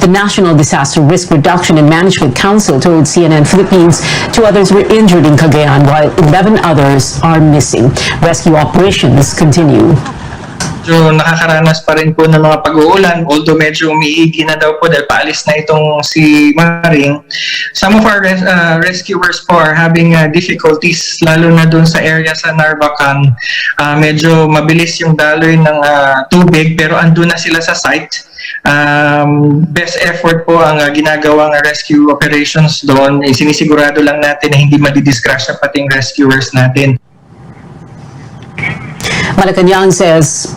The National Disaster Risk Reduction and Management Council told CNN Philippines 2 others were injured in Cagayan while 11 others are missing. Rescue operations continue. Medyo nakakaranas pa rin po ng mga pag-uulan, although medyo umiigi na daw po dahil paalis na itong si Maring. Some of our rescuers po are having difficulties, lalo na doon sa area sa Narvacan. Medyo mabilis yung daloy ng tubig pero andun na sila sa site. Best effort po ang ginagawang rescue operations doon. Sinisigurado lang natin na hindi madidisgrasya pati yung rescuers natin. Malacanang says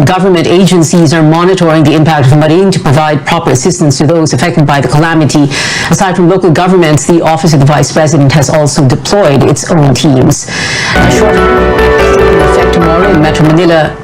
government agencies are monitoring the impact of Maring to provide proper assistance to those affected by the calamity. Aside from local governments, the Office of the Vice President has also deployed its own teams. Short effect tomorrow in Metro Manila.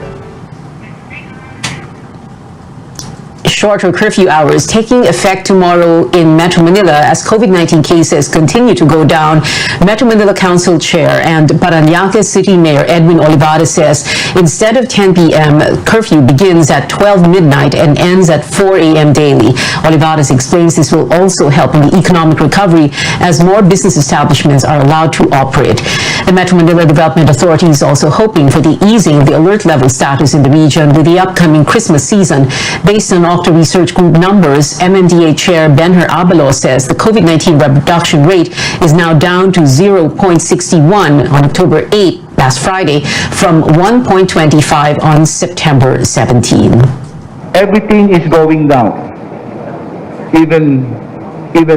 Shorter curfew hours taking effect tomorrow in Metro Manila as COVID-19 cases continue to go down. Metro Manila Council Chair and Parañaque City Mayor Edwin Olivares says instead of 10 p.m., curfew begins at 12 midnight and ends at 4 a.m. daily. Olivares explains this will also help in the economic recovery as more business establishments are allowed to operate. The Metro Manila Development Authority is also hoping for the easing of the alert level status in the region with the upcoming Christmas season. Based on Octa Research Group numbers, MMDA Chair Benher Abalo says the COVID-19 reproduction rate is now down to 0.61 on October 8, last Friday, from 1.25 on September 17. Everything is going down, even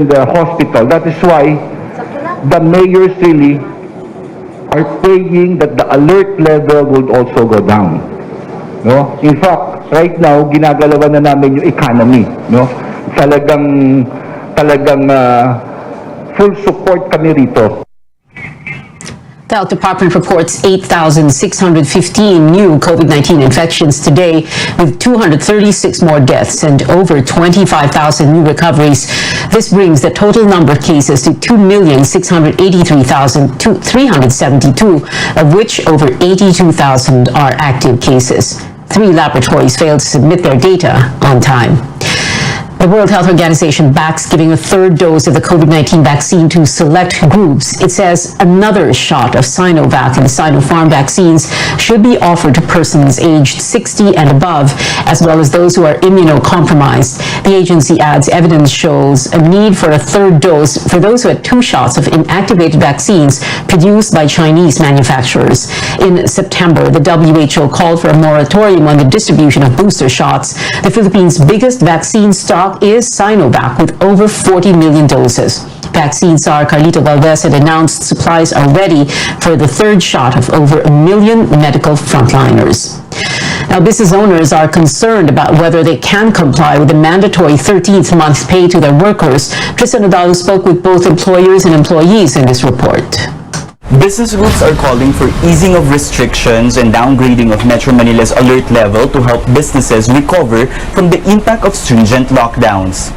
the hospital. That is why the mayors really are praying that the alert level would also go down. No? In fact, right now, ginagalawan na namin yung economy. No? Talagang full support kami rito. The Health Department reports 8,615 new COVID-19 infections today, with 236 more deaths and over 25,000 new recoveries. This brings the total number of cases to 2,683,372, of which over 82,000 are active cases. 3 laboratories failed to submit their data on time. The World Health Organization backs giving a 3rd dose of the COVID-19 vaccine to select groups. It says another shot of Sinovac and Sinopharm vaccines should be offered to persons aged 60 and above, as well as those who are immunocompromised. The agency adds evidence shows a need for a 3rd dose for those who had 2 shots of inactivated vaccines produced by Chinese manufacturers. In September, the WHO called for a moratorium on the distribution of booster shots. The Philippines' biggest vaccine stock is Sinovac with over 40 million doses. Vaccine czar Carlito Valdez had announced supplies are ready for the 3rd shot of over 1 million medical frontliners. Now, business owners are concerned about whether they can comply with the mandatory 13th month's pay to their workers. Tristan Nadal spoke with both employers and employees in this report. Business groups are calling for easing of restrictions and downgrading of Metro Manila's alert level to help businesses recover from the impact of stringent lockdowns.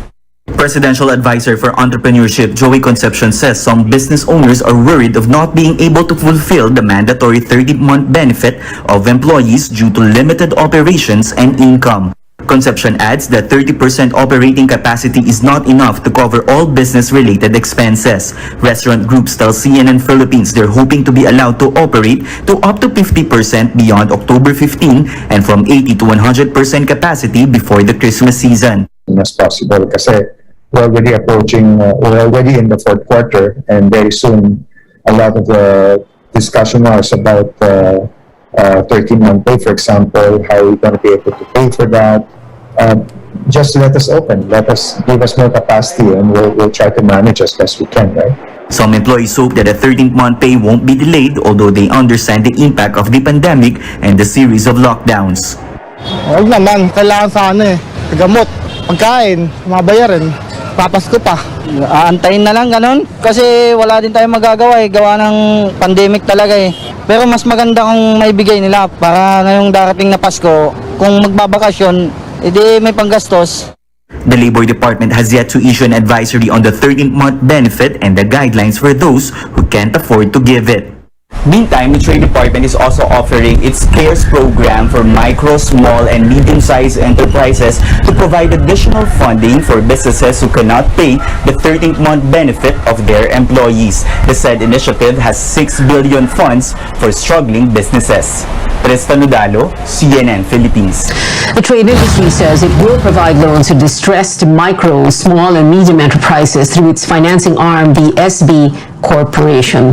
Presidential Advisor for Entrepreneurship Joey Concepcion says some business owners are worried of not being able to fulfill the mandatory 30-month benefit of employees due to limited operations and income. Concepcion adds that 30% operating capacity is not enough to cover all business-related expenses. Restaurant groups tell CNN Philippines they're hoping to be allowed to operate to up to 50% beyond October 15 and from 80 to 100% capacity before the Christmas season. As possible kasi we're already approaching, we're already in the 4th quarter and very soon a lot of the discussion was about 13-month pay, for example, how we're going to be able to pay for that. Just let us open, give us more capacity, and we'll try to manage as best we can, right? Some employees hope that a 13th-month pay won't be delayed, although they understand the impact of the pandemic and the series of lockdowns. Huwag naman, kailangan sana gamot, pagkain, mabayaran, papasko pa. Aantayin na lang ganun kasi wala din tayong magagawa gawa ng pandemic talaga Pero mas maganda kung maibigay nila para ngayong darating na Pasko, kung magbabakasyon, edi may panggastos. The Labor Department has yet to issue an advisory on the 13th month benefit and the guidelines for those who can't afford to give it. Meantime, the Trade Department is also offering its CARES program for micro, small, and medium-sized enterprises to provide additional funding for businesses who cannot pay the 13th month benefit of their employees. The said initiative has 6 billion funds for struggling businesses. Presta Nudalo, CNN Philippines. The trade industry says it will provide loans to distressed micro, small, and medium enterprises through its financing arm, the SB Corporation.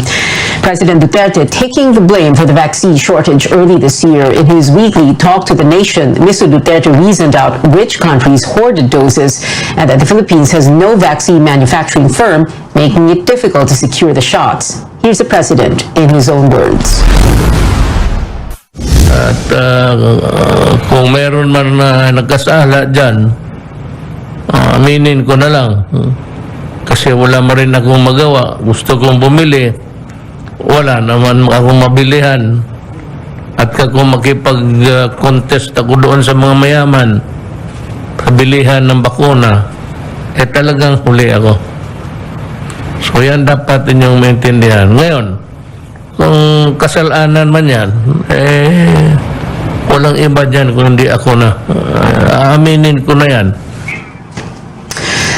President Duterte taking the blame for the vaccine shortage early this year. In his weekly talk to the nation, Mr. Duterte reasoned out which countries hoarded doses and that the Philippines has no vaccine manufacturing firm, making it difficult to secure the shots. Here's the president in his own words. At kung meron man na nagkasala dyan, aminin ko na lang. Kasi wala ma rin akong magawa. Gusto kong bumili, wala naman akong mabilihan. At kung makipag-contest ako doon sa mga mayaman, pabilihan ng bakuna, talagang huli ako. So yan dapat inyong maintindihan. Ngayon, kung kasalanan man yan, walang iba dyan kung hindi ako na. Aaminin ko na yan.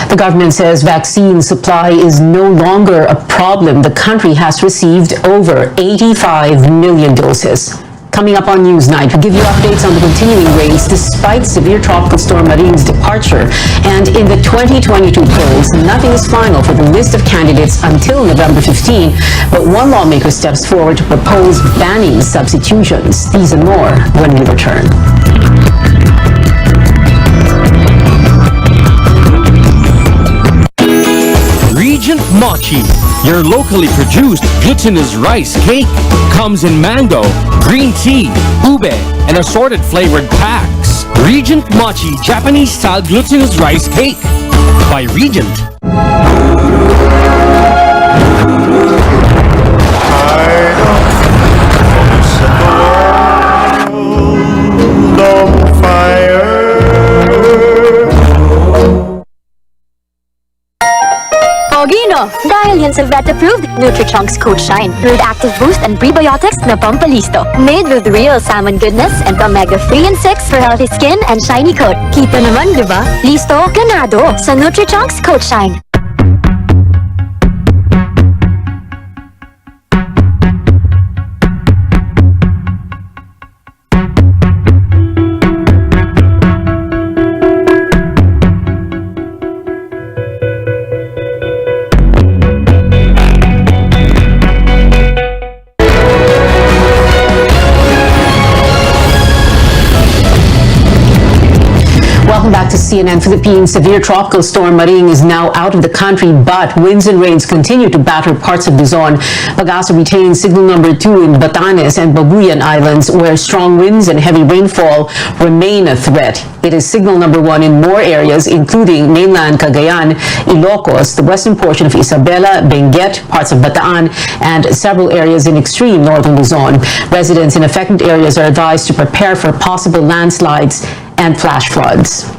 The government says vaccine supply is no longer a problem. The country has received over 85 million doses. Coming up on Newsnight, we'll give you updates on the continuing rains despite severe tropical storm Maring's departure. And in the 2022 polls, nothing is final for the list of candidates until November 15. But one lawmaker steps forward to propose banning substitutions. These and more when we return. Regent Mochi, your locally produced glutinous rice cake, comes in mango, green tea, ube, and assorted flavored packs. Regent Mochi Japanese-style glutinous rice cake by Regent. Ogino! Dahil yan sa vet-approved Nutri-Chunks Coach Shine. With active boost and prebiotics na pampalisto. Made with real salmon goodness and omega-3 and 6 for healthy skin and shiny coat. Kita naman, di ba? Listo, ganado sa Nutri-Chunks Coach Shine. Welcome back to CNN Philippines. Severe tropical storm Maring is now out of the country, but winds and rains continue to batter parts of Luzon. Pag-asa retains signal number 2 in Batanes and Babuyan Islands, where strong winds and heavy rainfall remain a threat. It is signal number 1 in more areas, including mainland Cagayan, Ilocos, the western portion of Isabela, Benguet, parts of Bataan, and several areas in extreme northern Luzon. Residents in affected areas are advised to prepare for possible landslides and flash floods.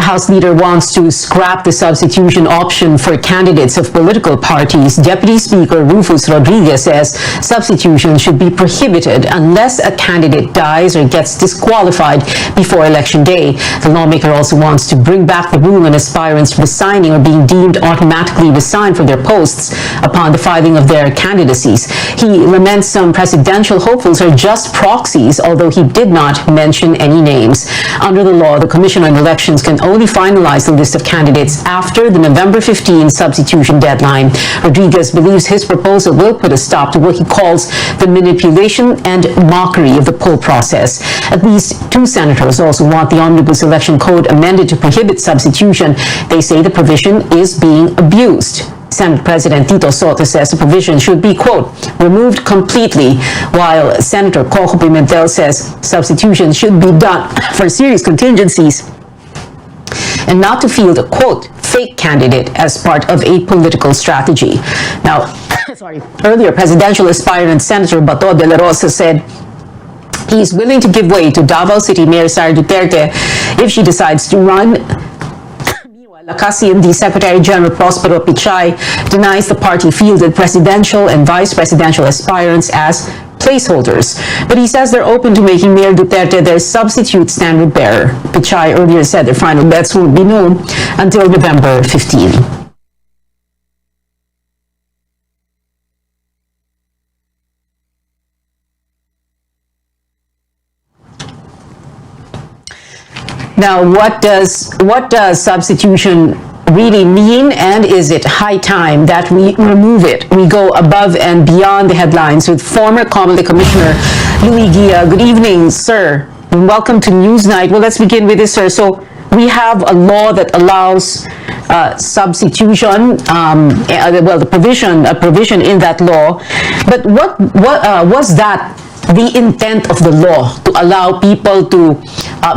House leader wants to scrap the substitution option for candidates of political parties. Deputy Speaker Rufus Rodriguez says substitution should be prohibited unless a candidate dies or gets disqualified before Election Day. The lawmaker also wants to bring back the rule on aspirants resigning or being deemed automatically resigned from their posts upon the filing of their candidacies. He laments some presidential hopefuls are just proxies, although he did not mention any names. Under the law, the Commission on Elections can only finalize the list of candidates after the November 15 substitution deadline. Rodriguez believes his proposal will put a stop to what he calls the manipulation and mockery of the poll process. At least 2 senators also want the Omnibus Election Code amended to prohibit substitution. They say the provision is being abused. Senate President Tito Soto says the provision should be, quote, removed completely, while Senator Coco Pimentel says substitution should be done for serious contingencies and not to field a, quote, fake candidate as part of a political strategy. Now, Earlier, presidential aspirant Senator Bato de la Rosa said he's willing to give way to Davao City Mayor Sara Duterte if she decides to run. Meanwhile, CMD Secretary General Prospero Pichay denies the party fielded presidential and vice presidential aspirants as placeholders, but he says they're open to making Mayor Duterte their substitute standard bearer. Pichay earlier said their final bets won't be known until November 15. Now, what does substitution really mean, and is it high time that we remove it? We go above and beyond the headlines with former COMELEC Commissioner Louis Guia. Good evening, sir, and welcome to Newsnight. Well, let's begin with this, sir. So we have a law that allows substitution, well, a provision in that law. But what was that the intent of the law, to allow people to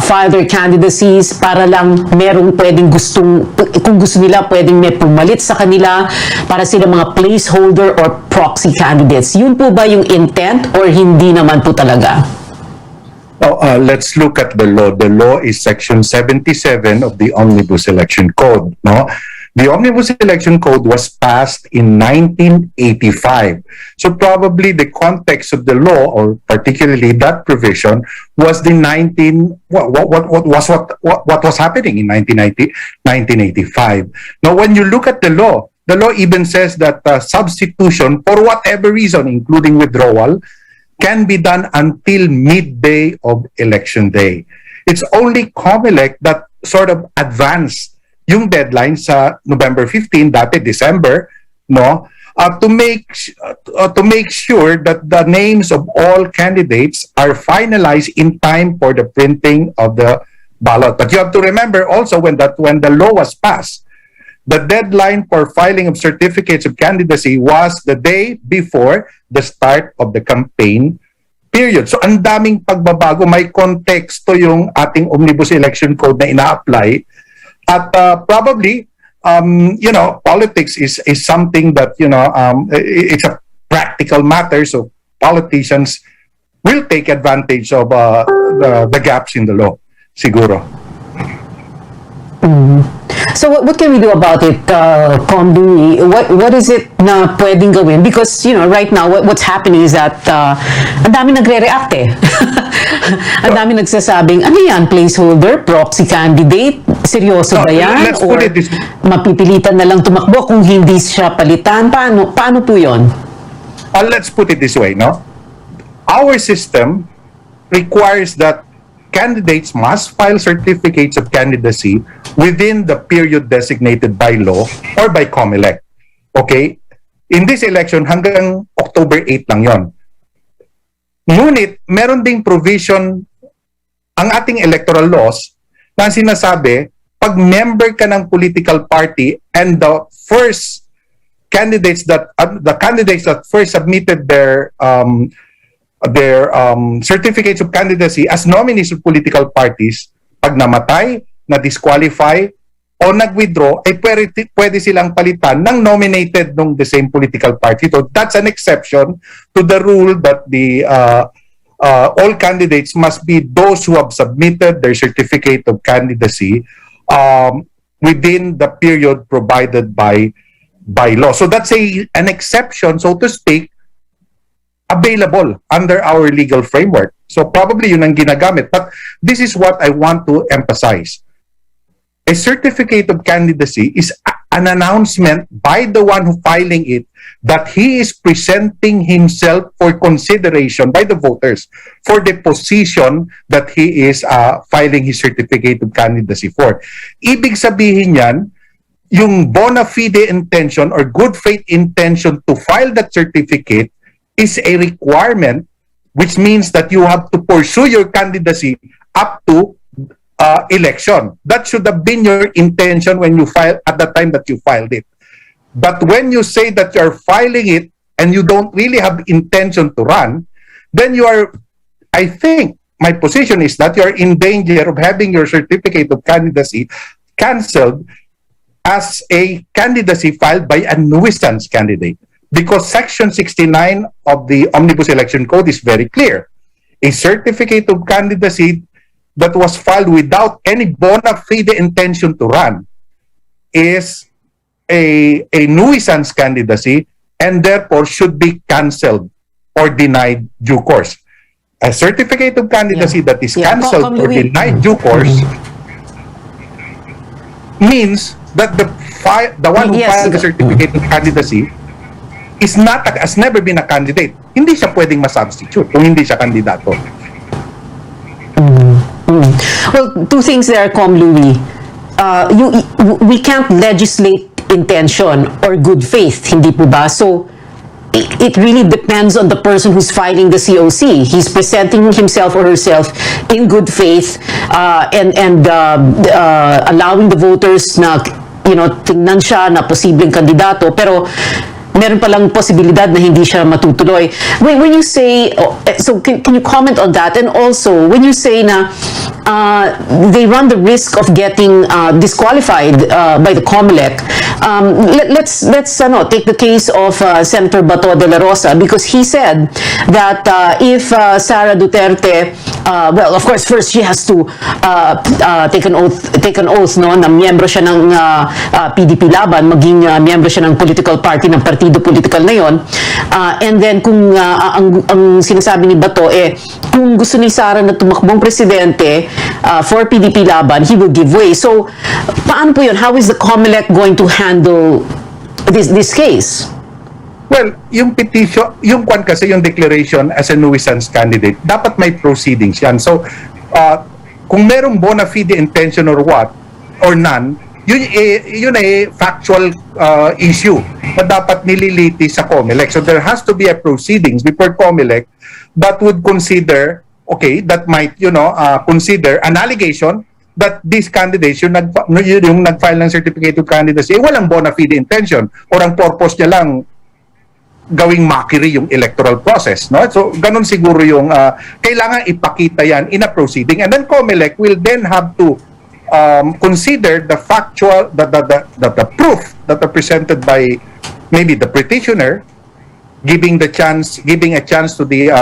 file their candidacies para lang merong pwedeng kung gusto nila, pwedeng may pumalit sa kanila para sila mga placeholder or proxy candidates? Yun po ba yung intent or hindi naman po talaga? Let's look at the law. The law is Section 77 of the Omnibus Election Code. No, the Omnibus Election Code was passed in 1985. So probably the context of the law, or particularly that provision, was the what was happening in 1985. Now, when you look at the law even says that substitution for whatever reason, including withdrawal, can be done until midday of election day. It's only COMELEC that sort of advanced yung deadline sa November 15, dati December, no, to make sure that the names of all candidates are finalized in time for the printing of the ballot. But you have to remember also when the law was passed, the deadline for filing of certificates of candidacy was the day before the start of the campaign period. So ang daming pagbabago, may konteksto yung ating Omnibus Election Code na ina-apply. At probably, politics is something that, it's a practical matter. So politicians will take advantage of the gaps in the law, siguro. So what can we do about it, Combi? What is it na pwedeng gawin? Because, right now, what's happening is that ang dami nagre-react eh. Ang dami nagsasabing, ano yan, placeholder, proxy candidate, seryoso ba yan? Let's Or put it this mapipilitan na lang tumakbo kung hindi siya palitan? Paano po yun? Let's put it this way, no? Our system requires that candidates must file certificates of candidacy within the period designated by law or by COMELEC. Okay? In this election, hanggang October 8 lang yon. Ngunit, meron ding provision ang ating electoral laws na sinasabi, pag member ka ng political party and the candidates that first submitted their certificates of candidacy as nominees of political parties, pag namatay, na-disqualify, o nag-withdraw, ay pwede silang palitan ng nominated ng the same political party. So that's an exception to the rule that all candidates must be those who have submitted their certificate of candidacy within the period provided by law. So that's an exception, so to speak, available under our legal framework. So probably yun ang ginagamit. But this is what I want to emphasize. A certificate of candidacy is an announcement by the one who filing it that he is presenting himself for consideration by the voters for the position that he is filing his certificate of candidacy for. Ibig sabihin yan, yung bona fide intention or good faith intention to file that certificate is a requirement, which means that you have to pursue your candidacy up to election. That should have been your intention when you filed at the time that you filed it. But when you say that you're filing it and you don't really have intention to run, then I think my position is that you're in danger of having your certificate of candidacy canceled as a candidacy filed by a nuisance candidate. Because Section 69 of the Omnibus Election Code is very clear. A certificate of candidacy that was filed without any bona fide intention to run is a nuisance candidacy and therefore should be cancelled or denied due course. A certificate of candidacy that is cancelled or denied due course means that the one who filed the certificate of candidacy is not has never been a candidate. Hindi siya pwedeng ma-substitute kung hindi siya kandidato. Well, two things there, Com Louie. We can't legislate intention or good faith, hindi po ba? So, it really depends on the person who's filing the COC. He's presenting himself or herself in good faith and allowing the voters na, tingnan siya na posibleng kandidato, pero meron palang posibilidad na hindi siya matutuloy. When you say, so can you comment on that? And also, when you say na they run the risk of getting disqualified by the COMELEC, let's take the case of Senator Bato de la Rosa, because he said that if Sara Duterte, well, of course, first she has to take an oath, no, na miyembro siya ng PDP Laban, maging miyembro siya ng political party ng partido political na yon. And then kung ang sinasabi ni Bato kung gusto ni Sara na tumakbong presidente for PDP Laban, he will give way. So paano po yun? How is the COMELEC going to handle this case? Well, yung petition, yung kwan kasi yung declaration as a nuisance candidate, dapat may proceedings yan. So, kung merong bona fide intention or what, or none, yun ay factual issue na dapat nililiti sa COMELEC. So, there has to be a proceedings before COMELEC that would consider, okay, that might, consider an allegation that this candidate, yung nag-file ng certificate of candidacy, walang bona fide intention or ang purpose niya lang gawing mockery yung electoral process, no? So ganun siguro yung kailangan ipakita yan in a proceeding, and then COMELEC will then have to consider the factual the proof that are presented by maybe the petitioner, giving a chance to the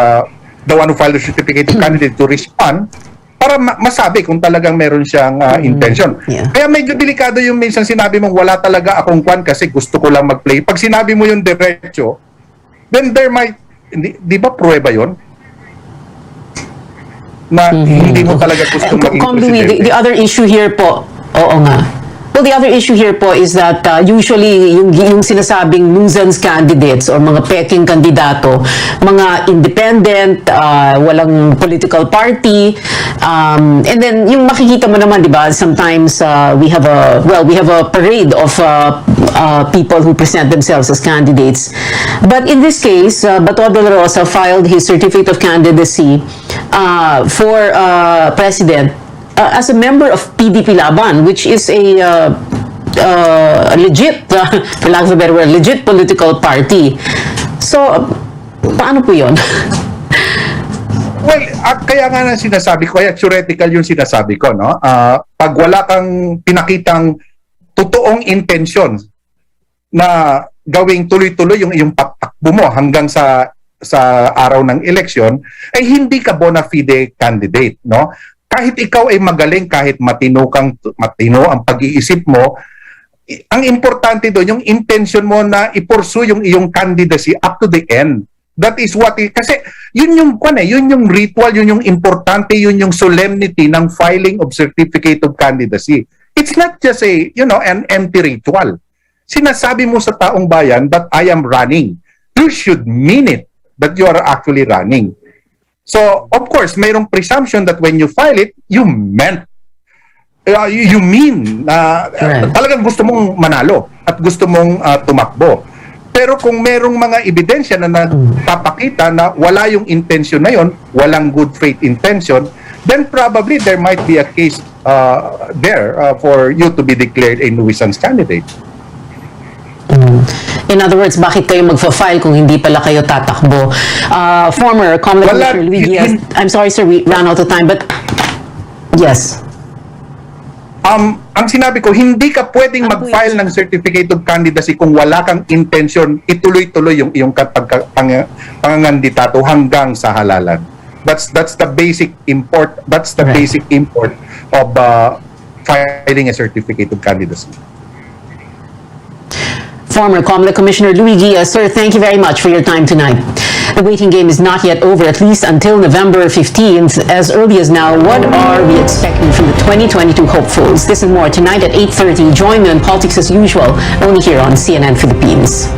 one who filed the certificate of candidate to respond para masabi kung talagang meron siyang intention. Yeah. Kaya medyo delikado yung minsan sinabi mong wala talaga akong kwan kasi gusto ko lang mag-play. Pag sinabi mo yung diretso, then there might, di ba pruweba yun? Na hindi mo talaga gusto maging presidente. The other issue here po, oo nga. Well, the other issue here po is that usually yung sinasabing nuisance candidates or mga peking kandidato, mga independent, walang political party, and then yung makikita mo naman, di ba, sometimes we have a parade of people who present themselves as candidates. But in this case, Bato de la Rosa filed his certificate of candidacy for president as a member of PDP Laban, which is a legit, for lack of a better word, legit political party. So, paano po yun? Well, kaya nga sinasabi ko, kaya theoretical yung sinasabi ko, no? Pag wala kang pinakitang totoong intention na gawing tuloy-tuloy yung iyong patakbo mo hanggang sa araw ng eleksyon, ay hindi ka bona fide candidate, no? Kahit ikaw ay magaling, kahit matino ang pag-iisip mo, ang importante doon, yung intention mo na i-pursue yung iyong candidacy up to the end. That is what kasi yun yung ritual, yun yung importante, yun yung solemnity ng filing of certificate of candidacy. It's not just an empty ritual. Sinasabi mo sa taong bayan that I am running. You should mean it that you are actually running. So, of course, mayroong presumption that when you file it, you mean na talagang gusto mong manalo at gusto mong tumakbo. Pero kung merong mga ebidensya na nagpapakita na wala yung intention na yon, walang good faith intention, then probably there might be a case there for you to be declared a nuisance candidate. In other words, bakit kayo magfa-file kung hindi pala kayo tatakbo? Former COMELEC Commissioner Luis Diaz, I'm sorry sir, we ran out of time, but yes. ang sinabi ko, hindi ka pwedeng mag-file ng certificate of candidacy kung wala kang intention ituloy-tuloy yung iyong pangangandidato hanggang sa halalan. That's the basic import. That's the basic import of filing a certificate of candidacy. Former COMELEC Commissioner Louis Guia, sir, thank you very much for your time tonight. The waiting game is not yet over, at least until November 15th. As early as now, what are we expecting from the 2022 hopefuls? This and more tonight at 8:30. Join me on Politics as Usual, only here on CNN Philippines.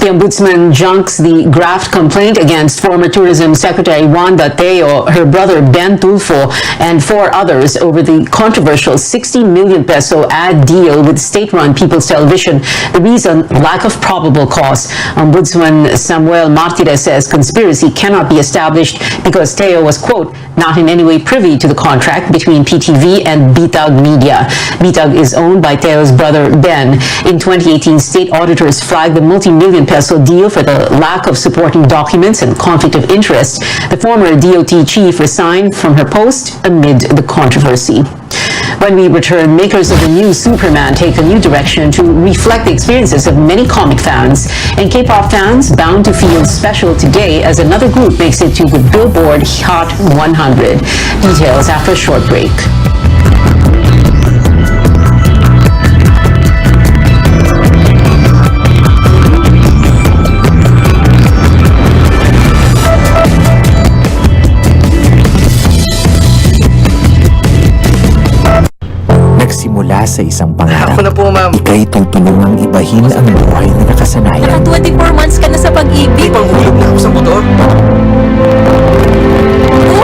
The Ombudsman junks the graft complaint against former Tourism Secretary Wanda Teo, her brother Ben Tulfo, and 4 others over the controversial 60 million peso ad deal with state-run People's Television. The reason, lack of probable cause. Ombudsman Samuel Martires says conspiracy cannot be established because Teo was, quote, not in any way privy to the contract between PTV and Bitag Media. Bitag is owned by Teo's brother Ben. In 2018, state auditors flagged the multi-million peso deal for the lack of supporting documents and conflict of interest. The former DOT chief resigned from her post amid the controversy. When we return, makers of the new Superman take a new direction to reflect the experiences of many comic fans. And K-pop fans bound to feel special today as another group makes it to the Billboard Hot 100. Details after a short break. Nagsimula sa isang pangarap. Ako na po, ma'am. Ika'y tutulungang ibahin ang buhay na nakasanayan. Naka 24 months ka na sa pag-ibig. Panghulog na ako sa motor.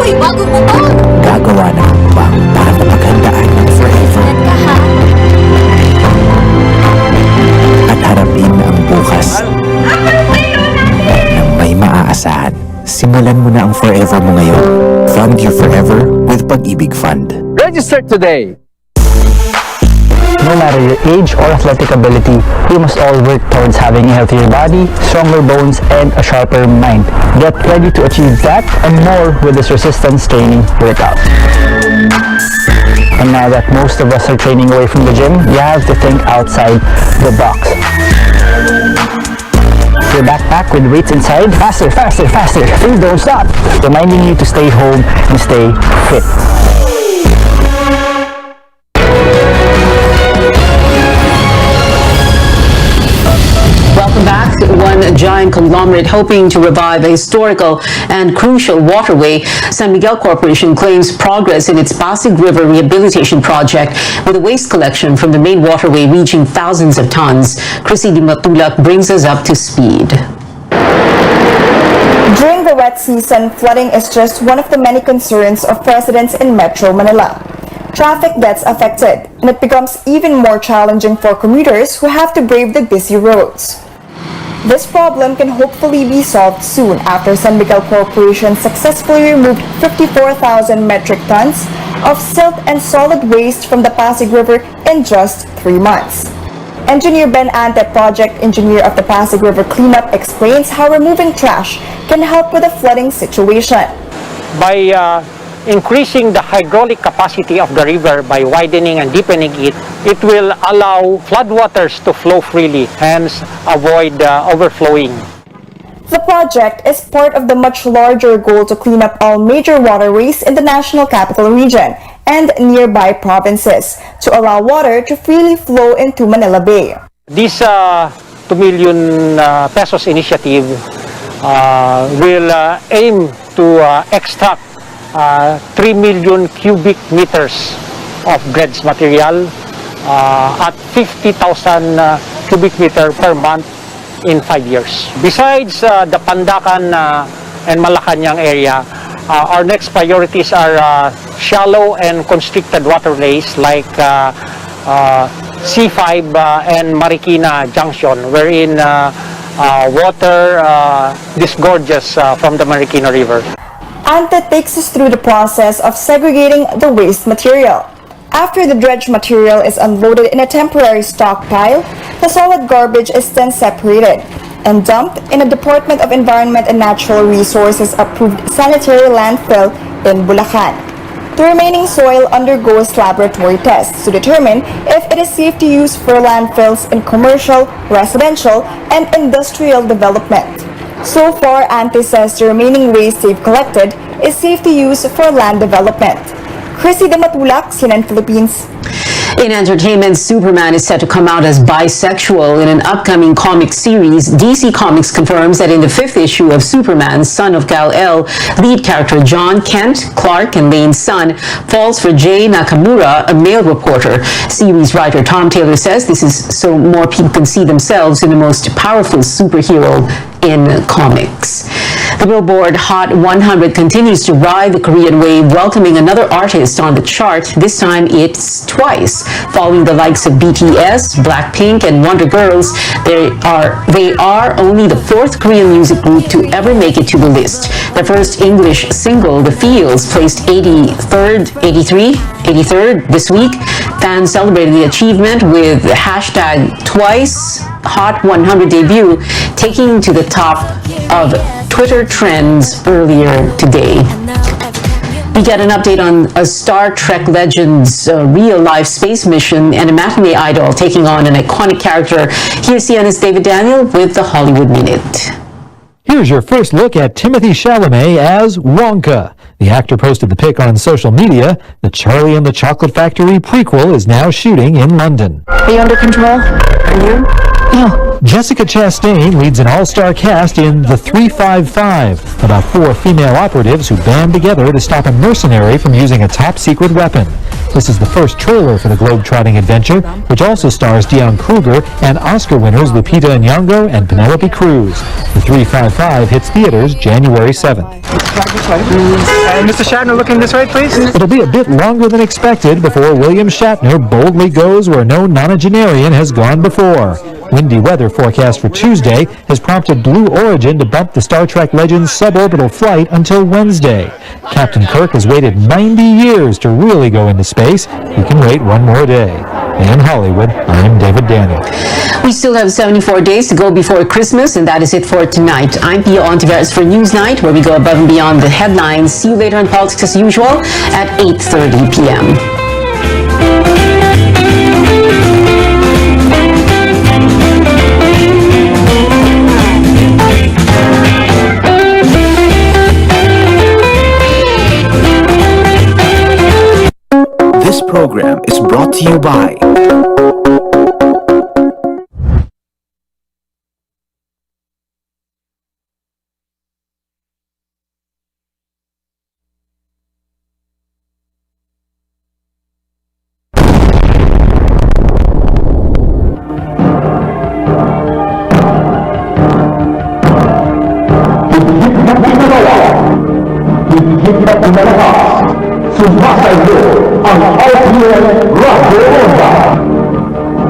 Uy, bago mo ba? Gagawa ng hakbang para mapaghandaan ng forever Ka ha? at harapin ang bukas nang may maaasahan. Simulan mo na ang forever mo ngayon. Fund your forever with Pag-ibig Fund. Register today. No matter your age or athletic ability, we must all work towards having a healthier body, stronger bones, and a sharper mind. Get ready to achieve that and more with this resistance training workout. And now that most of us are training away from the gym, you have to think outside the box. Your backpack with weights inside, faster, faster, faster, please don't stop, reminding you to stay home and stay fit. Welcome back. One giant conglomerate hoping to revive a historical and crucial waterway. San Miguel Corporation claims progress in its Pasig River rehabilitation project with the waste collection from the main waterway reaching thousands of tons. Chrissy Di Matulak brings us up to speed. During the wet season, flooding is just one of the many concerns of residents in Metro Manila. Traffic gets affected, and it becomes even more challenging for commuters who have to brave the busy roads. This problem can hopefully be solved soon after San Miguel Corporation successfully removed 54,000 metric tons of silt and solid waste from the Pasig River in just 3 months. Engineer Ben Ante, project engineer of the Pasig River cleanup, explains how removing trash can help with the flooding situation. By increasing the hydraulic capacity of the river by widening and deepening it, it will allow floodwaters to flow freely, hence avoid overflowing. The project is part of the much larger goal to clean up all major waterways in the National Capital Region and nearby provinces to allow water to freely flow into Manila Bay. This 2 million pesos initiative will aim to extract 3 million cubic meters of dredged material at 50,000 cubic meter per month in 5 years. Besides the Pandacan and Malacanang area, our next priorities are shallow and constricted waterways like C5 and Marikina Junction, wherein water disgorges from the Marikina River. Ante takes us through the process of segregating the waste material. After the dredged material is unloaded in a temporary stockpile, the solid garbage is then separated, and dumped in a Department of Environment and Natural Resources approved sanitary landfill in Bulacan. The remaining soil undergoes laboratory tests to determine if it is safe to use for landfills in commercial, residential, and industrial development. So far, ANTE says the remaining waste they've collected is safe to use for land development. Chrissy Damatulak, CNN Philippines. In entertainment, Superman is set to come out as bisexual in an upcoming comic series. DC Comics confirms that in the 5th issue of Superman, Son of Kal-El, lead character John Kent, Clark and Lane's son, falls for Jay Nakamura, a male reporter. Series writer Tom Taylor says this is so more people can see themselves in the most powerful superhero in comics. The Billboard Hot 100 continues to ride the Korean wave, welcoming another artist on the chart. This time it's twice. Following the likes of BTS, Blackpink, and Wonder Girls, they are only the 4th Korean music group to ever make it to the list. Their first English single, The Feels, placed 83rd this week. Fans celebrated the achievement with hashtag twice Hot 100 debut, taking to the top of Twitter trends earlier today. We get an update on a Star Trek Legends real-life space mission and a matinee idol taking on an iconic character. Here's CNN's David Daniel with the Hollywood Minute. Here's your first look at Timothée Chalamet as Wonka. The actor posted the pic on social media. The Charlie and the Chocolate Factory prequel is now shooting in London. Are you under control? Are you? No. Jessica Chastain leads an all-star cast in The 355, about 4 female operatives who band together to stop a mercenary from using a top-secret weapon. This is the first trailer for the globe-trotting adventure, which also stars Dion Kruger and Oscar winners Lupita Nyong'o and Penelope Cruz. The 355 hits theaters January 7th. Mr. Shatner, looking this way, please. It'll be a bit longer than expected before William Shatner boldly goes where no nonagenarian has gone before. Windy weather forecast for Tuesday has prompted Blue Origin to bump the Star Trek Legends suborbital flight until Wednesday. Captain Kirk has waited 90 years to really go into space. He can wait one more day. In Hollywood, I'm David Daniel. We still have 74 days to go before Christmas, and that is it for tonight. I'm Pia Ontiveros for Newsnight, where we go above and beyond the headlines. See you later on Politics as usual at 8:30 p.m. This program is brought to you by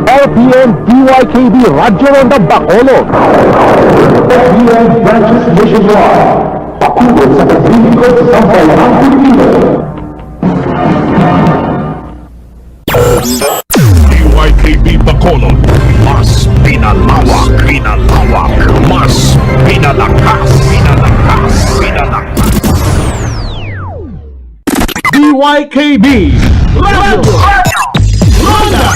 RPN DYKB Radyo Ronda Bacolod. RPN branches nationwide. Pakulot sa paglilingkod sa sambayanang Pilipino. DYKB Bacolod, mas pinalawak, mas pinalakas. DYKB Radio Ronda.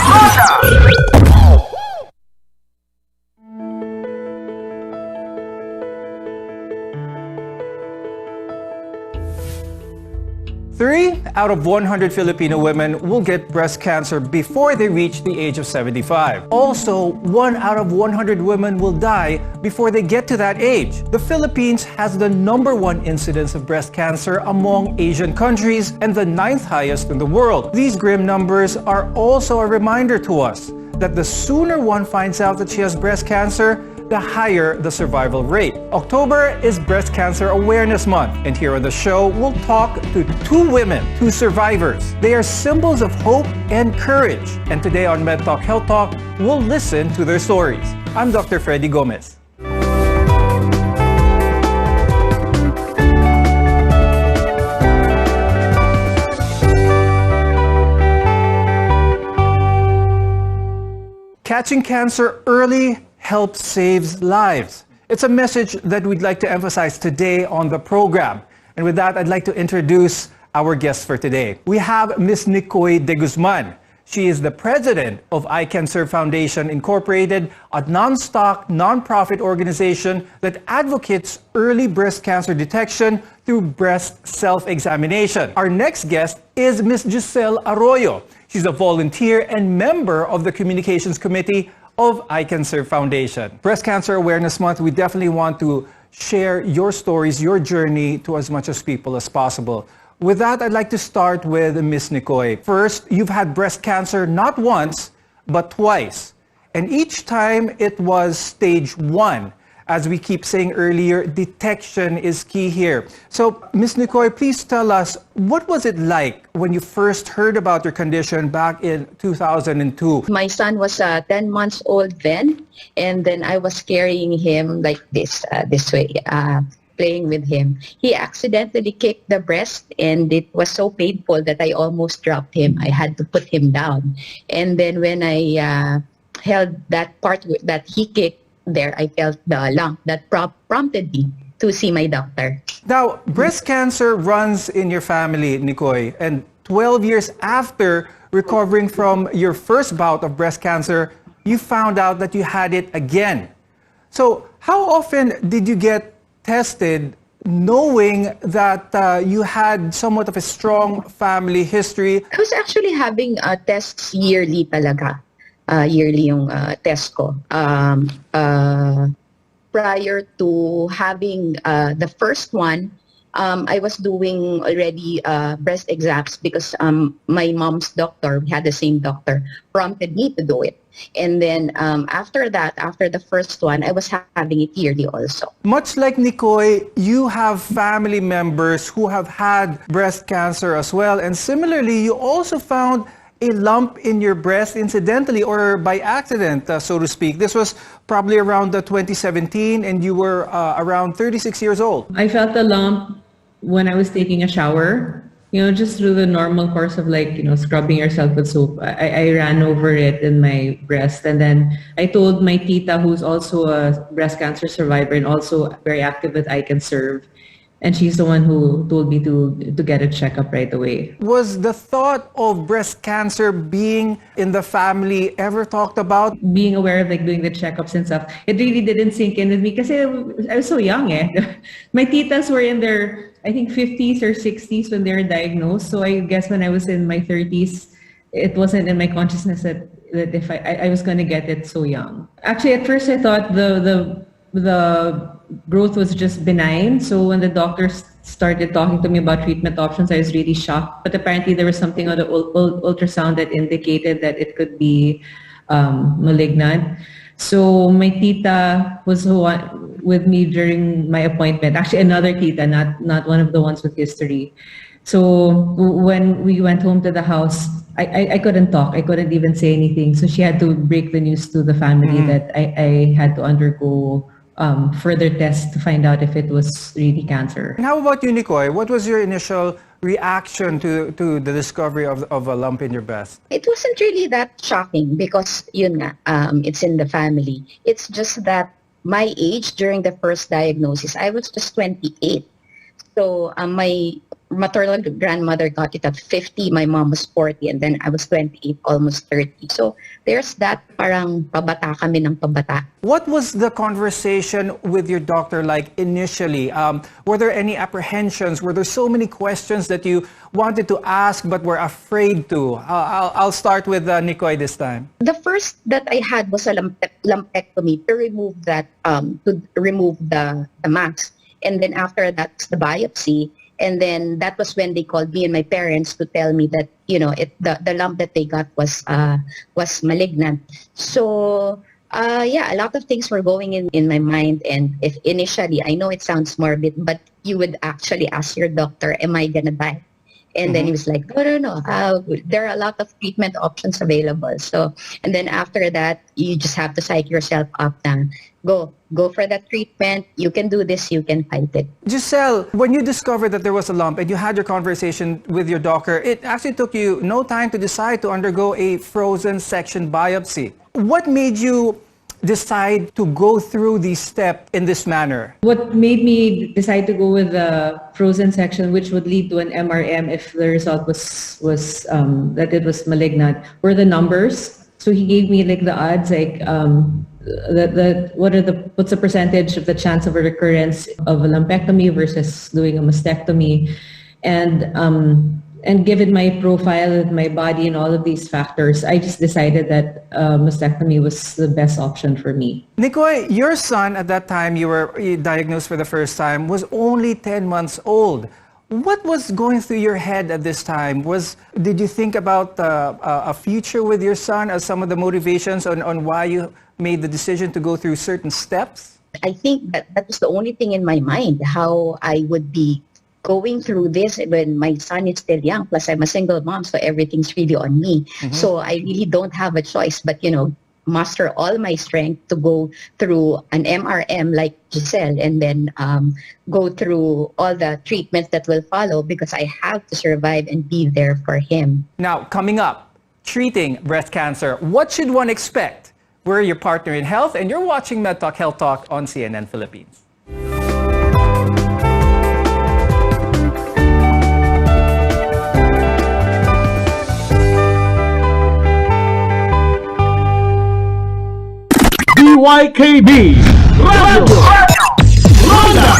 Three out of 100 Filipino women will get breast cancer before they reach the age of 75. Also, 1 out of 100 women will die before they get to that age. The Philippines has the #1 incidence of breast cancer among Asian countries and the 9th highest in the world. These grim numbers are also a reminder to us that the sooner one finds out that she has breast cancer, the higher the survival rate. October is Breast Cancer Awareness Month, and here on the show, we'll talk to 2 women, 2 survivors. They are symbols of hope and courage. And today on MedTalk Health Talk, we'll listen to their stories. I'm Dr. Freddy Gomez. Catching cancer early helps save lives. It's a message that we'd like to emphasize today on the program. And with that, I'd like to introduce our guest for today. We have Ms. Nicoy de Guzman. She is the president of I Can Serve Foundation Incorporated, a non-stock, non-profit organization that advocates early breast cancer detection through breast self-examination. Our next guest is Ms. Giselle Arroyo. She's a volunteer and member of the Communications Committee of I Can Serve Foundation. Breast Cancer Awareness Month, we definitely want to share your stories, your journey to as much as people as possible. With that, I'd like to start with Ms. Nicoy. First, you've had breast cancer not once, but twice. And each time it was stage 1. As we keep saying earlier, detection is key here. So, Ms. Nicoy, please tell us, what was it like when you first heard about your condition back in 2002? My son was 10 months old then, and then I was carrying him like this way. Playing with him. He accidentally kicked the breast, and it was so painful that I almost dropped him. I had to put him down. And then when I held that part that he kicked there, I felt the lump that prompted me to see my doctor. Now, breast cancer runs in your family, Nicoy, and 12 years after recovering from your first bout of breast cancer, you found out that you had it again. So how often did you get tested knowing that you had somewhat of a strong family history? I was actually having tests yearly talaga. Yearly yung test ko. Prior to having the first one, I was doing already breast exams because my mom's doctor, we had the same doctor, prompted me to do it. And then after that, after the first one, I was having it yearly also. Much like Nicoy, you have family members who have had breast cancer as well. And similarly, you also found a lump in your breast incidentally or by accident, so to speak. This was probably around 2017 and you were around 36 years old. I felt the lump when I was taking a shower, just through the normal course of scrubbing yourself with soap. I ran over it in my breast, and then I told my tita, who's also a breast cancer survivor and also very active with I Can Serve, and she's the one who told me to get a checkup right away. Was the thought of breast cancer being in the family ever talked about? Being aware of doing the checkups and stuff, it really didn't sink in with me because I was so young. My titas were in their, I think, 50s or 60s when they were diagnosed. So I guess when I was in my 30s, it wasn't in my consciousness that if I was going to get it so young. Actually, at first I thought the growth was just benign. So when the doctors started talking to me about treatment options, I was really shocked. But apparently there was something on the ultrasound that indicated that it could be malignant. So my tita was with me during my appointment. Actually, another tita, not one of the ones with history. So when we went home to the house, I couldn't talk. I couldn't even say anything. So she had to break the news to the family that I had to undergo further tests to find out if it was really cancer. And how about you, Nicoy? What was your initial reaction to the discovery of a lump in your breast? It wasn't really that shocking because it's in the family. It's just that my age during the first diagnosis, I was just 28. So my maternal grandmother got it at 50, my mom was 40, and then I was 28, almost 30. So there's that parang pabata kami ng pabata. What was the conversation with your doctor like initially? Were there any apprehensions? Were there so many questions that you wanted to ask but were afraid to? I'll start with Nicoy this time. The first that I had was a lumpectomy to remove that, the mass. And then after that, the biopsy. And then that was when they called me and my parents to tell me that, the lump that they got was malignant. So, a lot of things were going in my mind. And if initially, I know it sounds morbid, but you would actually ask your doctor, am I going to die? And then he was like, no. There are a lot of treatment options available. So, and then after that, you just have to psych yourself up now. Go for that treatment. You can do this. You can fight it. Giselle, when you discovered that there was a lump and you had your conversation with your doctor, it actually took you no time to decide to undergo a frozen section biopsy. What made you decide to go through the step in this manner? What made me decide to go with the frozen section, which would lead to an MRM if the result was that it was malignant, were the numbers. So he gave me like the odds, like what's the percentage of the chance of a recurrence of a lumpectomy versus doing a mastectomy, and given my profile and my body and all of these factors, I just decided that mastectomy was the best option for me. Nicoy, your son at that time you were diagnosed for the first time was only 10 months old. What was going through your head at this time? Did you think about a future with your son as some of the motivations on why you made the decision to go through certain steps? I think that was the only thing in my mind, how I would be going through this when my son is still young. Plus, I'm a single mom, so everything's really on me. So I really don't have a choice but, muster all my strength to go through an MRM like Giselle, and then go through all the treatments that will follow, because I have to survive and be there for him. Now, coming up, treating breast cancer. What should one expect? We're your partner in health, and you're watching MedTalk Health Talk on CNN Philippines. DYKB Radio Ronda.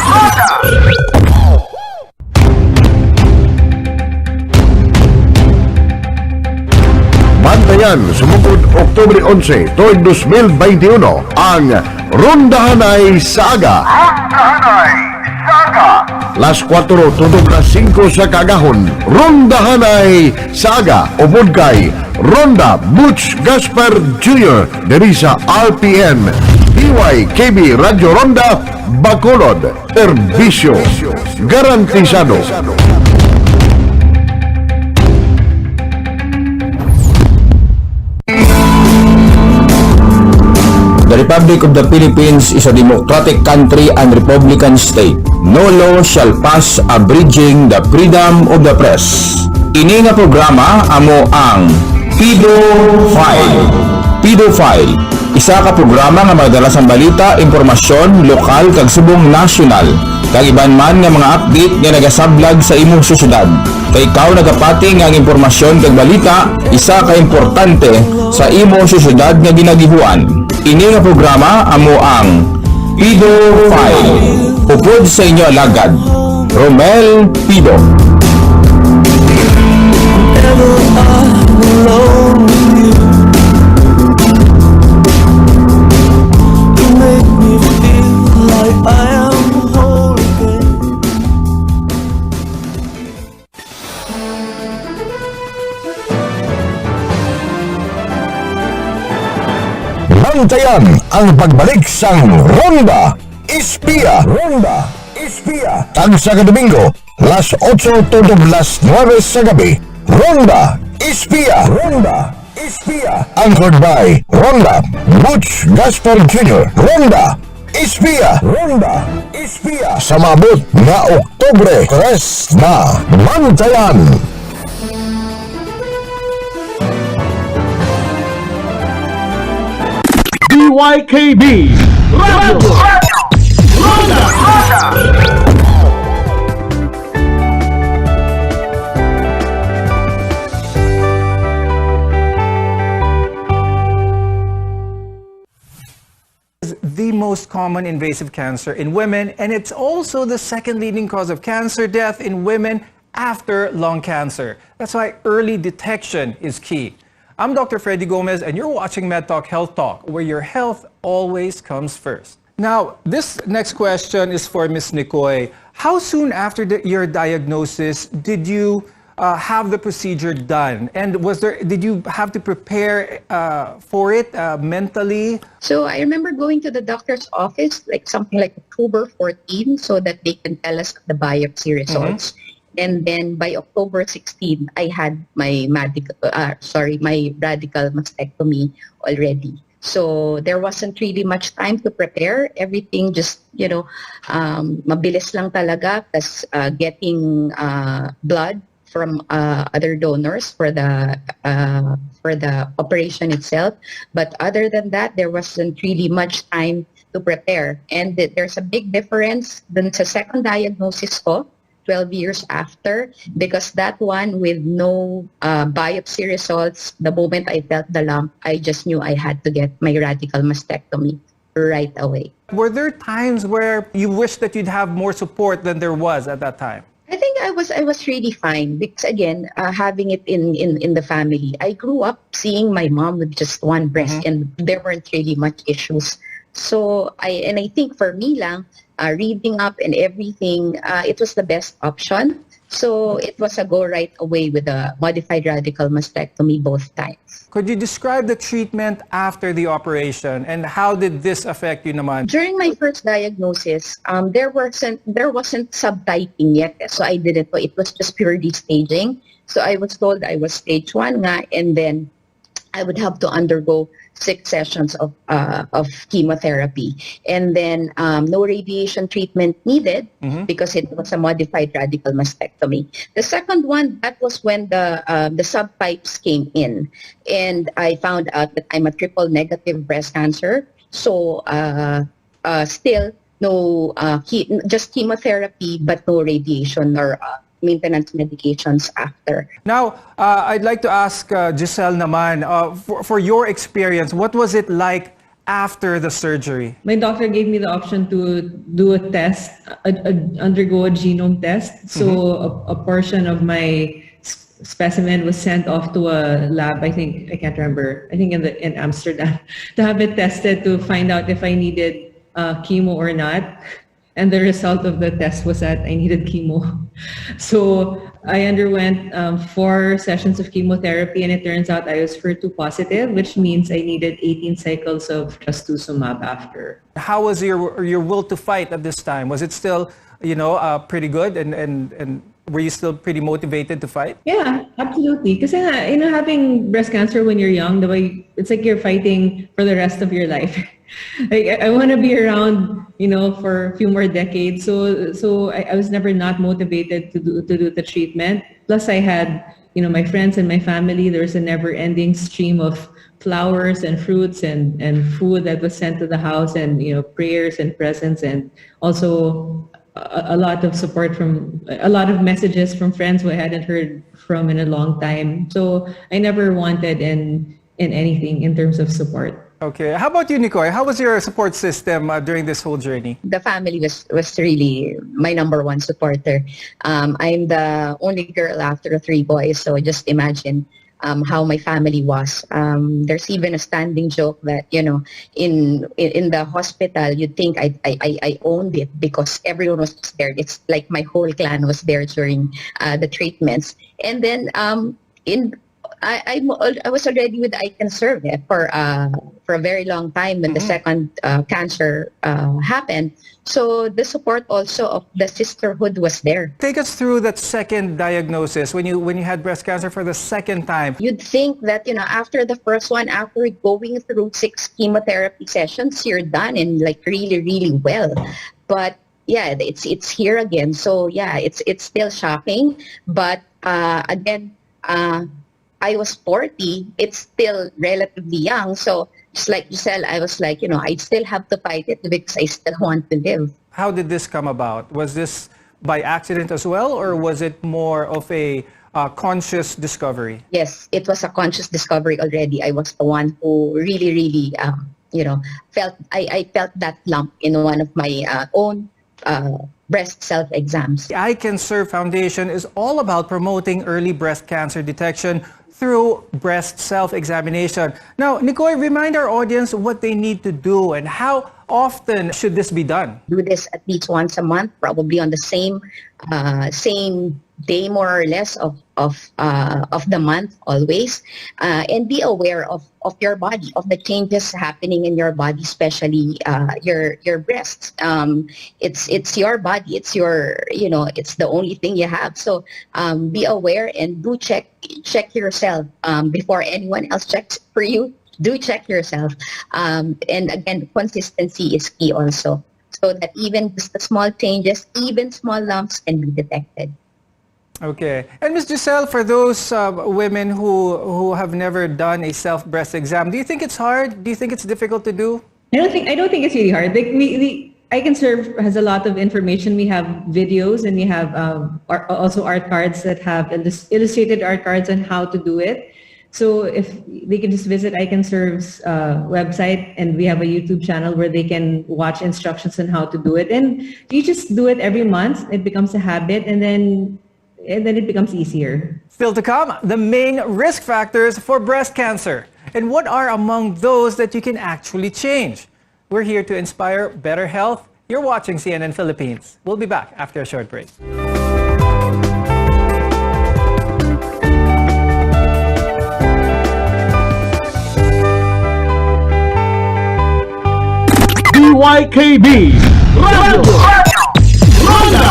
Bantayan, sumugod Oktubre 11, tuig 2021, ang Rondahanay Saga. Las 4 tunog na 5 sa kagahon. Rondahanay Saga. Upod kay Ronda Butch Gaspar Jr. diri sa RPN DYKB Radio Ronda Bacolod. Serbisyo garantisado. The Republic of the Philippines is a democratic country and republican state. No law shall pass abridging the freedom of the press. Ini nga programa amo ang Pedofile. Pedofile, isa ka programa nga magdala sang balita, impormasyon, lokal kag subong nasyonal. Kag iban man nga mga update nga nagasablag sa imong syudad. Kay ikaw nagapati nga ang impormasyon kag balita, isa ka importante sa imong syudad nga ginagihuan. Ini nga programa amo ang Pedofile. Upod sa inyo alagad, Romel Pido. Bantayan ang pagbalik sang Ronda Espiya. Ronda Espiya. Tag sa Domingo, las 8 tunog las 9 sa gabi. Ronda Espiya. Ronda Espiya. Anchored by Ronda Butch Gaspar Jr. Ronda Espiya. Ronda Espiya. Sa mabot na Oktubre 3 na Bantayan. DYKB Radio Ronda. The most common invasive cancer in women, and it's also the second leading cause of cancer death in women after lung cancer. That's why early detection is key. I'm Dr. Freddy Gomez, and you're watching MedTalk Health Talk, where your health always comes first. Now, this next question is for Ms. Nicoy. How soon after your diagnosis did you have the procedure done? And did you have to prepare for it mentally? So I remember going to the doctor's office, like something like October 14, so that they can tell us the biopsy results. And then by October 16, I had my radical mastectomy already. So there wasn't really much time to prepare. Everything just, mabilis lang talaga. Plus getting blood from other donors for the operation itself. But other than that, there wasn't really much time to prepare. And there's a big difference dun sa second diagnosis ko, 12 years after, because that one with no biopsy results, the moment I felt the lump, I just knew I had to get my radical mastectomy right away. Were there times where you wish that you'd have more support than there was at that time? I think I was really fine because again, having it in the family, I grew up seeing my mom with just one breast, and there weren't really much issues. So I think for me lang, reading up and everything, it was the best option. So it was a go right away with a modified radical mastectomy both times. Could you describe the treatment after the operation, and how did this affect you naman? During my first diagnosis, there wasn't subtyping yet, so I didn't know. It was just purely staging. So I was told I was stage 1 nga, and then I would have to undergo 6 sessions of chemotherapy, and then no radiation treatment needed because it was a modified radical mastectomy. The second one, that was when the subtypes came in, and I found out that I'm a triple negative breast cancer. So still no just chemotherapy, but no radiation or maintenance medications after. Now, I'd like to ask Giselle naman, for your experience, what was it like after the surgery? My doctor gave me the option to do a test, undergo a genome test. So a portion of my specimen was sent off to a lab, I can't remember, I think in Amsterdam, to have it tested to find out if I needed chemo or not. And the result of the test was that I needed chemo. So I underwent 4 sessions of chemotherapy, and it turns out I was HER2 positive, which means I needed 18 cycles of trastuzumab after. How was your will to fight at this time? Was it still, pretty good, and were you still pretty motivated to fight? Yeah, absolutely. Because having breast cancer when you're young, it's like you're fighting for the rest of your life. Like, I want to be around, for a few more decades. So I was never not motivated to do the treatment. Plus, I had, my friends and my family. There was a never-ending stream of flowers and fruits and food that was sent to the house, and prayers and presents, and also a lot of support a lot of messages from friends who I hadn't heard from in a long time. So I never wanted in anything in terms of support. Okay. How about you, Nicole? How was your support system during this whole journey? The family was really my number one supporter. I'm the only girl after 3 boys, so just imagine how my family was. There's even a standing joke that, in the hospital, you'd think I owned it because everyone was there. It's like my whole clan was there during the treatments. And then I was already with I Can Serve for a very long time when the second cancer happened. So the support also of the sisterhood was there. Take us through that second diagnosis when you had breast cancer for the second time. You'd think that after the first one, after going through 6 chemotherapy sessions, you're done and really, really well. But yeah, it's here again. So yeah, it's still shocking. But again, I was 40. It's still relatively young. So just like Giselle, I was like, I still have to fight it because I still want to live. How did this come about? Was this by accident as well, or was it more of a conscious discovery? Yes, it was a conscious discovery already. I was the one who really, really, felt that lump in one of my own breast self-exams. The I Can Serve Foundation is all about promoting early breast cancer detection through breast self-examination. Now, Nicole, remind our audience what they need to do and how often should this be done? Do this at least once a month, probably on the same day, more or less, of the month, always, and be aware of your body, of the changes happening in your body, especially your breasts. It's your body. It's it's the only thing you have. So be aware and do check yourself before anyone else checks for you. Do check yourself. And again, consistency is key also, so that even just the small changes, even small lumps, can be detected. Okay. And Ms. Giselle, for those women who have never done a self-breast exam, do you think it's hard? Do you think it's difficult to do? I don't think it's really hard. Like I Can Serve has a lot of information. We have videos and we have also art cards that have illustrated art cards on how to do it. So if they can just visit I Can Serve's website, and we have a YouTube channel where they can watch instructions on how to do it. And you just do it every month. It becomes a habit, and then it becomes easier. Still to come, the main risk factors for breast cancer. And what are among those that you can actually change? We're here to inspire better health. You're watching CNN Philippines. We'll be back after a short break. DYKB Radio Ronda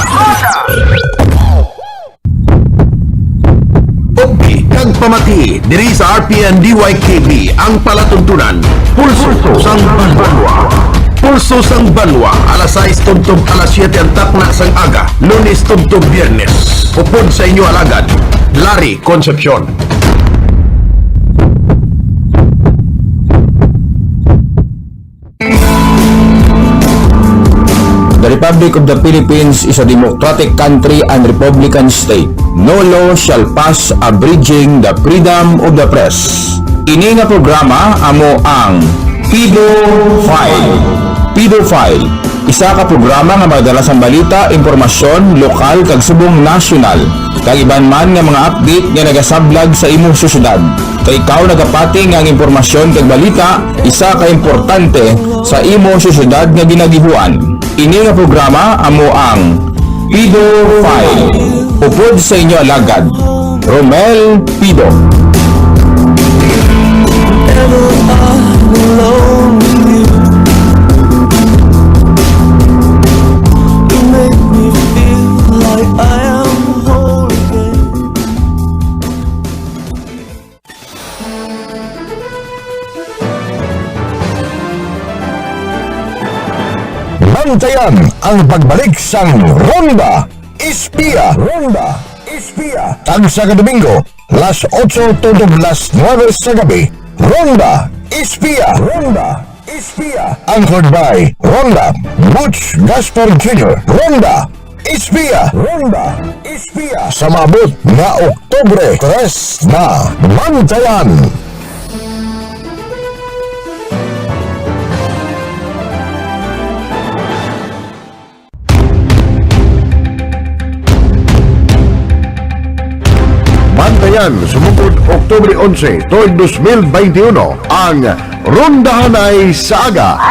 Pagpi kang pamati diri sa RPN DYKB ang palatuntunan Pulso sang Banwa. Pulso sang Banwa alas 6 tubtob alas 7 ang takna sang aga, Lunes tubtob Biyernes. Upod sa inyo alagad Larry Concepcion. The Republic of the Philippines is a democratic country and republican state. No law shall pass abridging the freedom of the press. Ini nga programa amo ang Pedophile. Isa ka programa nga madalas ang balita, impormasyon, lokal kag subong nasyonal. Kag iban man nga mga update nga nagasablag sa imong syudad. Kay ikaw nagapati nga ang impormasyon kag balita, isa ka importante sa imong syudad nga ginagihuan. Ini nga programa amo ang Pedophile. Upod sa inyo alagad, Romel Pido. Bantayan ang pagbalik sang Ronda Espia. Tagsa ka Domingo, las 8 to las 9 sa gabi. Ronda Espia. Anchored by Ronda Butch Gaspar Jr. Ronda Espia. Sa mabot na Oktubre 3 na Bantayan. Bantayan, sumugod Oktubre 11, tuig 2021, ang Rondahanay Saga.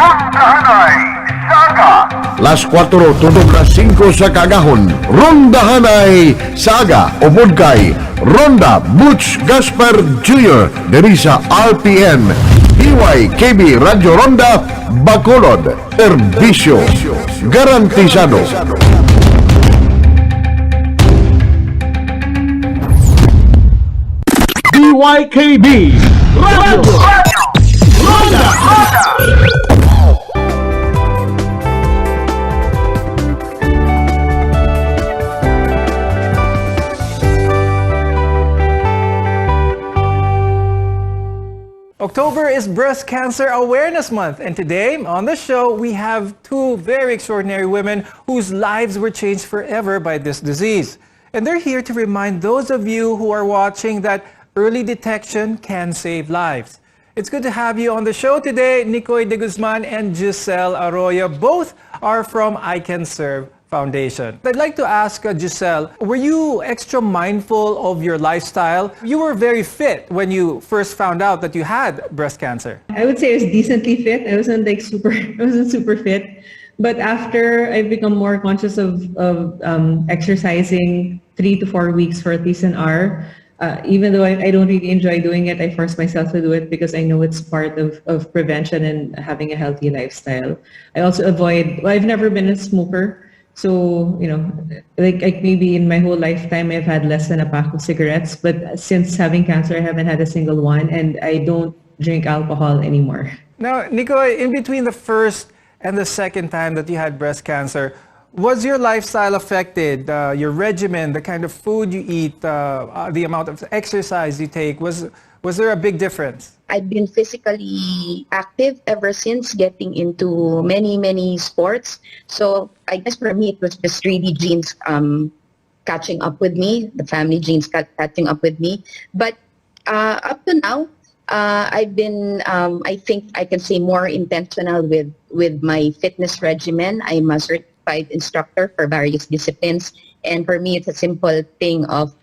Las 4 tutog las 5 sa kagahon, Rondahanay Saga. Upod kay Ronda Butch Gaspar Jr. diri sa RPN DYKB Radio Ronda Bacolod. Serbisyo garantisado. DYKB Radio Ronda. October is Breast Cancer Awareness Month, and today on the show we have two very extraordinary women whose lives were changed forever by this disease. And they're here to remind those of you who are watching that early detection can save lives. It's good to have you on the show today, Nicoy de Guzman and Giselle Arroyo. Both are from I Can Serve Foundation. I'd like to ask Giselle, were you extra mindful of your lifestyle? You were very fit when you first found out that you had breast cancer. I would say I was decently fit. I wasn't super fit. But after I've become more conscious of exercising 3 to 4 weeks for at least an hour, even though I don't really enjoy doing it, I force myself to do it because I know it's part of prevention and having a healthy lifestyle. I also I've never been a smoker. So, like maybe in my whole lifetime, I've had less than a pack of cigarettes. But since having cancer, I haven't had a single one. And I don't drink alcohol anymore. Now, Nicoy, in between the first and the second time that you had breast cancer, Was your lifestyle affected? Your regimen, the kind of food you eat, the amount of exercise you take, was there a big difference? I've been physically active ever since getting into many sports. So I guess for me, it was just really genes catching up with me, the family genes catching up with me. But up to now, I've been, I think I can say, more intentional with my fitness regimen. I'm a certified instructor for various disciplines. And for me, it's a simple thing of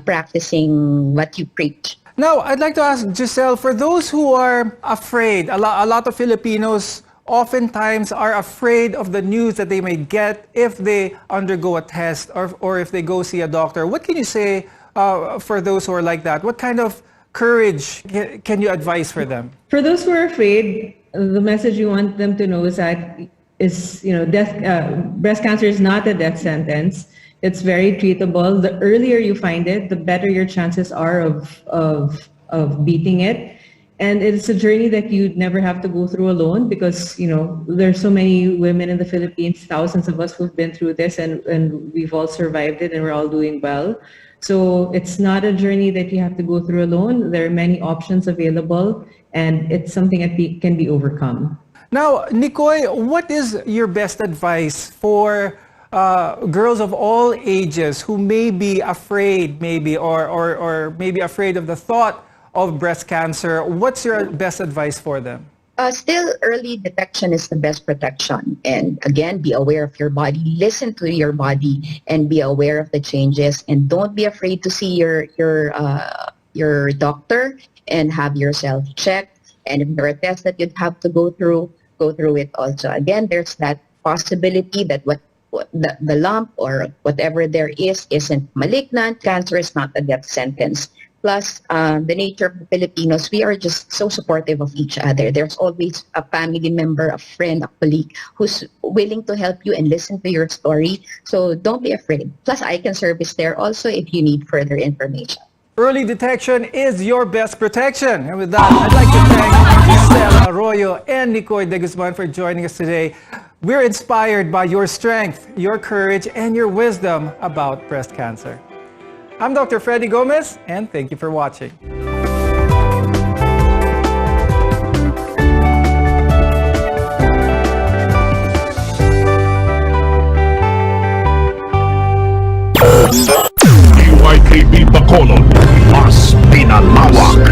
practicing what you preach. Now, I'd like to ask Giselle, for those who are afraid, a lot of Filipinos oftentimes are afraid of the news that they may get if they undergo a test or if they go see a doctor. What can you say for those who are like that? What kind of courage can you advise for them? For those who are afraid, the message you want them to know is that breast cancer is not a death sentence. It's very treatable. The earlier you find it, the better your chances are of beating it. And it's a journey that you'd never have to go through alone because, there's so many women in the Philippines, thousands of us who've been through this and we've all survived it and we're all doing well. So it's not a journey that you have to go through alone. There are many options available and it's something that can be overcome. Now, Nicoy, what is your best advice for girls of all ages who may be afraid or maybe afraid of the thought of breast cancer? What's your best advice for them? Still, early detection is the best protection. And again, be aware of your body, listen to your body, and be aware of the changes. And don't be afraid to see your doctor and have yourself checked. And if there are tests that you'd have to go through it also. Again, there's that possibility that the lump or whatever there isn't malignant. Cancer is not a death sentence. Plus, the nature of the Filipinos, we are just so supportive of each other. There's always a family member, a friend, a colleague who's willing to help you and listen to your story. So don't be afraid. Plus, I can service there also if you need further information. Early detection is your best protection. And with that, I'd like to thank Giselle Arroyo and Nicoy de Guzman for joining us today. We're inspired by your strength, your courage, and your wisdom about breast cancer. I'm Dr. Freddy Gomez, and thank you for watching. PYKB Bacolod, mas pinalawak